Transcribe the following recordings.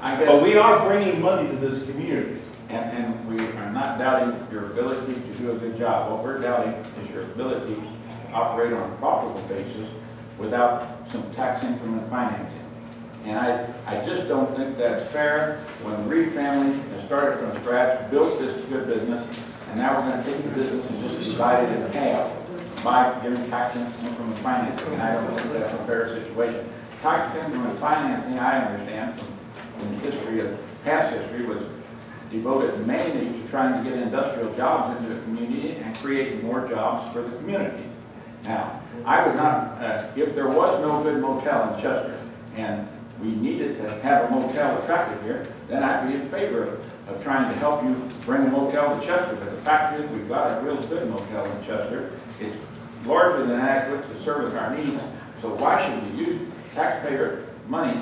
I guess. But we are bringing money to this community. And we are not doubting your ability to do a good job. What we're doubting is your ability to operate on a profitable basis without some tax increment financing. And I just don't think that's fair when the Reed family has started from scratch, built this good business, and now we're going to take the business and just divide it in half by giving tax increment financing. And I don't think that's a fair situation. Tax increment financing, I understand from the history of past history, was devoted mainly to trying to get industrial jobs into the community and create more jobs for the community. Now, I would not, if there was no good motel in Chester and we needed to have a motel attractive here, then I'd be in favor of trying to help you bring a motel to Chester. But the fact is, we've got a real good motel in Chester. It's larger than adequate to service our needs, so why should we use taxpayer money,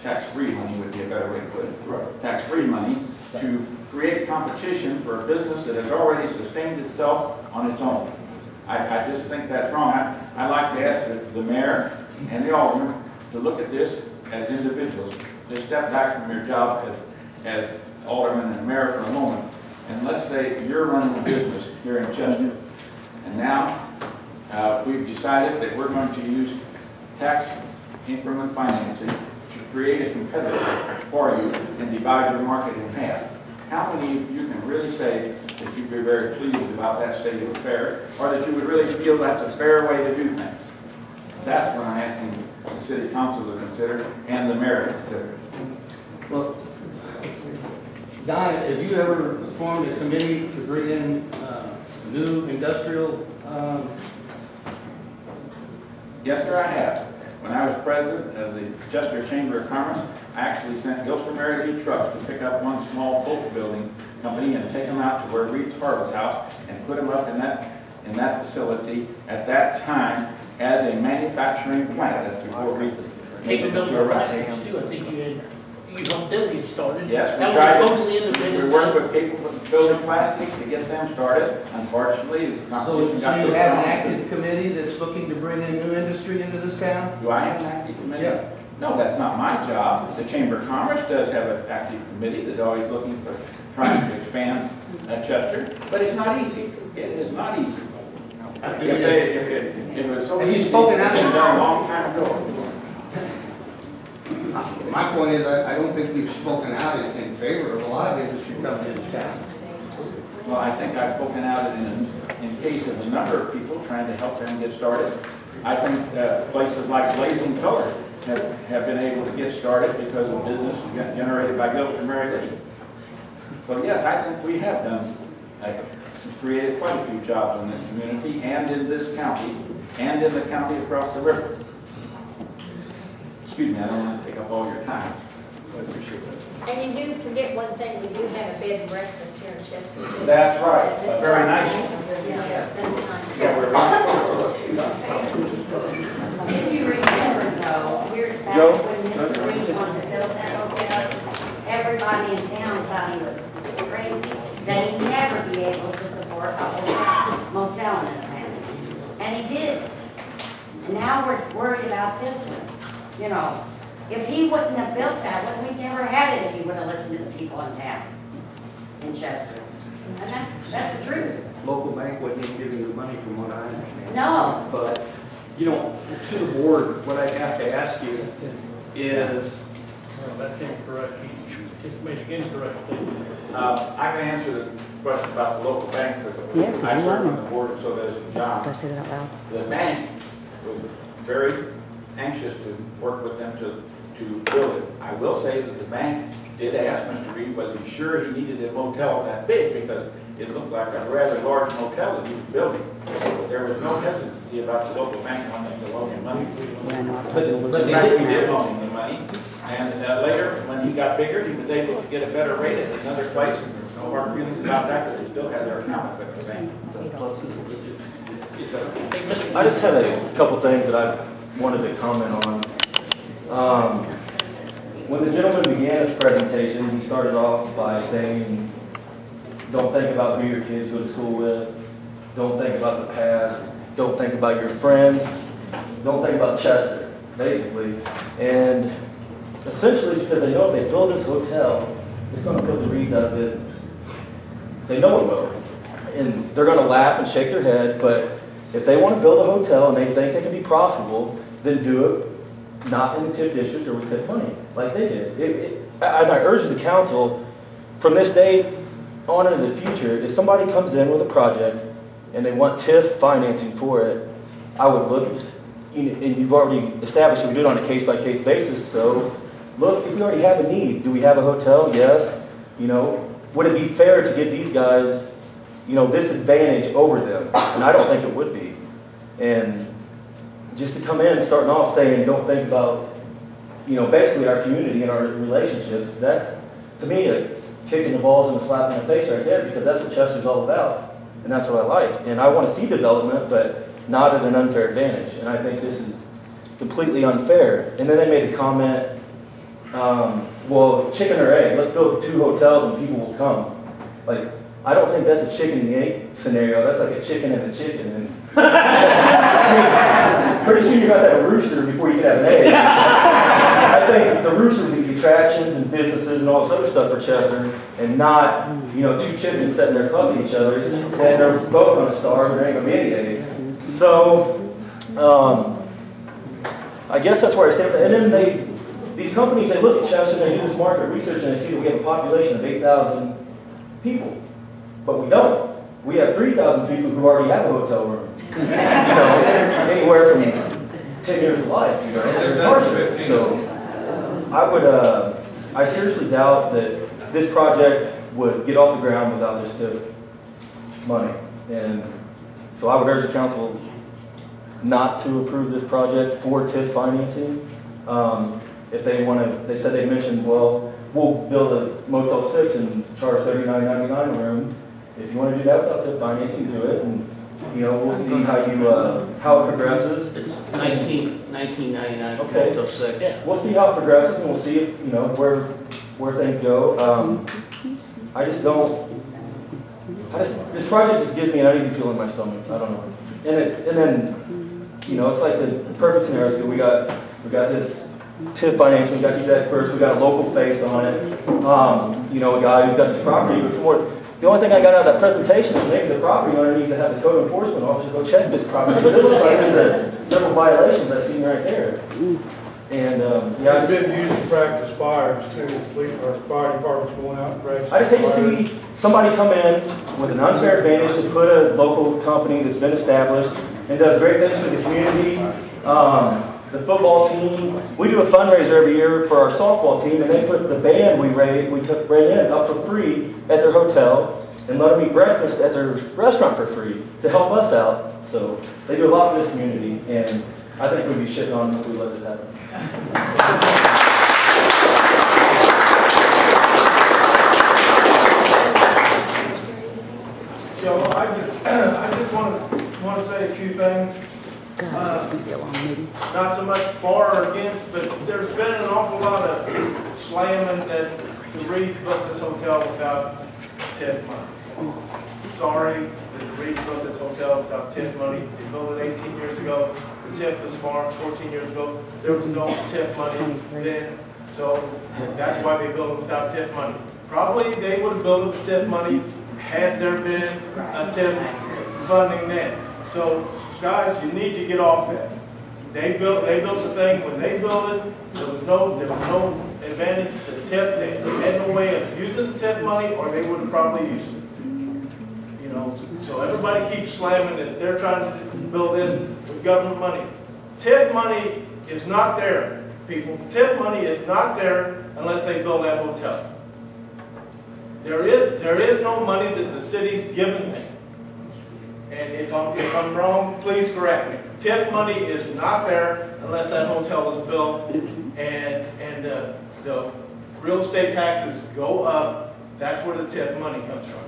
tax-free money would be a better way to put it, right, tax-free money, to create competition for a business that has already sustained itself on its own. I just think that's wrong. I'd like to ask the mayor and the aldermen to look at this as individuals. Just step back from your job as alderman and mayor for a moment, and let's say you're running a business here in Chester, and now we've decided that we're going to use tax increment financing to create a competitor for you and divide your market in half. How many of you can really say that you'd be very pleased about that state of affairs, or that you would really feel that's a fair way to do things? That's what I'm asking the city council to consider and the mayor to consider. Well, Don, have you ever formed a committee to bring in new industrial? Yes, sir, I have. When I was president of the Chester Chamber of Commerce, I actually sent Gilster Mary Lee trucks to pick up one small boat building company and take them out to where Reed's Harvest House and put them up in that facility at that time as a manufacturing plant. That's before Reed. Capability of plastics too. I think you helped them get started. Yes, that was a totally independent. We worked with Capability Plastics to get them started. Unfortunately, the competition got so you have an active committee that's looking to bring in new industry into this town? Do I have an active committee? Yeah. No, that's not my job. The Chamber of Commerce does have an active committee that's always looking for trying to expand Chester, but it's not easy. It is not easy. If it was so have easy, you spoken out? it was done a long time ago. My point is, I don't think we've spoken out in favor of a lot of industry coming into town. Well, I think I've spoken out in case of a number of people trying to help them get started. I think places like Blazing Colors have been able to get started because of business generated by Gilster Mary Lee. So yes, I think we have done, created quite a few jobs in this community and in this county and in the county across the river. Excuse me, I don't want to take up all your time. I appreciate that. And you do forget one thing, we do have a bed and breakfast here in Chester too. That's right, a very nice. Yeah, that's nice. Yeah, we're If you remember though, years back Joe? when Mr. Reed wanted to build that hotel, everybody in town thought he was crazy, that he'd never be able to support a whole motel in his town. And he did. And now we're worried about this one. You know, if he wouldn't have built that one, we'd never had it if he would have listened to the people in town, in Chester. And that's the truth. Local bank wouldn't even give you the money from what I understand. No. But, you know, to the board, what I have to ask you is... No, that's incorrect. He just made an incorrect statement. I can answer the question about the local bank, but Yeah, I you serve are. on the board, so does John. Do I say that out loud? The bank was very anxious to work with them to build it. I will say that the bank did ask Mr. Reed, was he sure he needed a motel that big, because it looked like a rather large motel that he was building. But there was no hesitancy about the local bank wanting to loan him money. Yeah, no, But In they fact, we did. did loan him the money. And later, when he got bigger, he was able to get a better rate at another place. And there's no hard feelings about that, because he still had their account with the bank. I just had a couple things that I wanted to comment on. When the gentleman began his presentation, he started off by saying, don't think about who your kids go to school with, don't think about the past, don't think about your friends, don't think about Chester, basically. And essentially because they know if they build this hotel, it's going to put the Reeds out of business. They know it will. And they're going to laugh and shake their head, but if they want to build a hotel and they think they can be profitable, then do it not in the TIF district or with TIF money, like they did. And I urge the council, from this day on into the future, if somebody comes in with a project and they want TIF financing for it, I would look at this, and you've already established that we do it on a case-by-case basis, so look, if we already have a need, do we have a hotel? Yes. You know, would it be fair to give these guys, you know, this advantage over them? And I don't think it would be. And just to come in starting off saying, don't think about, you know, basically our community and our relationships, that's, to me, a kick in the balls and a slap in the face right there, because that's what Chester's all about. And that's what I like. And I want to see development, but not at an unfair advantage. And I think this is completely unfair. And then they made a comment, well, chicken or egg, let's build 2 hotels and people will come. Like, I don't think that's a chicken and the egg scenario. That's like a chicken and a chicken. And I mean, pretty soon you got that rooster before you can have an egg. I think the rooster would be the attractions and businesses and all this other stuff for Chester, and not, you know, 2 chickens setting their clubs at each other, and they're both going to starve and there ain't going to be any eggs. So, I guess that's where I stand. And then these companies, they look at Chester and they do this market research and they see that we have a population of 8,000 people. But we don't. We have 3,000 people who already have a hotel room. You know, anywhere from 10 years of life, you know. So I seriously doubt that this project would get off the ground without this TIF money. And so I would urge the council not to approve this project for TIF financing. If they want to, they said they mentioned, well, we'll build a Motel 6 and charge $39.99 a room. If you want to do that without TIF financing, do it, and you know, we'll see how it progresses. It's $19.99 Okay. Motel 6. Yeah. We'll see how it progresses, and we'll see if, you know, where things go. I just don't. This project just gives me an uneasy feeling in my stomach. I don't know. And then, you know, it's like the perfect scenario. We got this TIF financing. We got these experts. We got a local face on it. You know, a guy who's got this property before. The only thing I got out of that presentation is maybe the property owner needs to have the code enforcement officer go check this property, because it looks like there's several violations I see right there. And yeah, It's been used in practice fires too. Police or fire departments going out and practicing. I just hate to see somebody come in with an unfair advantage to put a local company that's been established and does great things for the community. The football team, we do a fundraiser every year for our softball team, and they put the band we ran in up for free at their hotel and let them eat breakfast at their restaurant for free to help us out. So they do a lot for this community, and I think we'd be shitting on them if we let this happen. So I just want to say a few things. God, this is going to be a long meeting. Not so much for or against, but there's been an awful lot of slamming that the Reeds built this hotel without TIF money. Sorry that the Reeds built this hotel without TIF money. They built it 18 years ago. The TIF was formed 14 years ago. There was no TIF money then, so that's why they built it without TIF money. Probably they would have built it with TIF money had there been a TIF funding then. So guys, you need to get off that. They built the thing. When they built it, there was no advantage to TIF. They had no way of using the TIF money, or they would have probably used it. You know, so everybody keeps slamming that they're trying to build this with government money. TIF money is not there, people. TIF money is not there unless they build that hotel. There is no money that the city's given them. And if I'm wrong, please correct me. TIF money is not there unless that hotel is built, and the real estate taxes go up. That's where the TIF money comes from.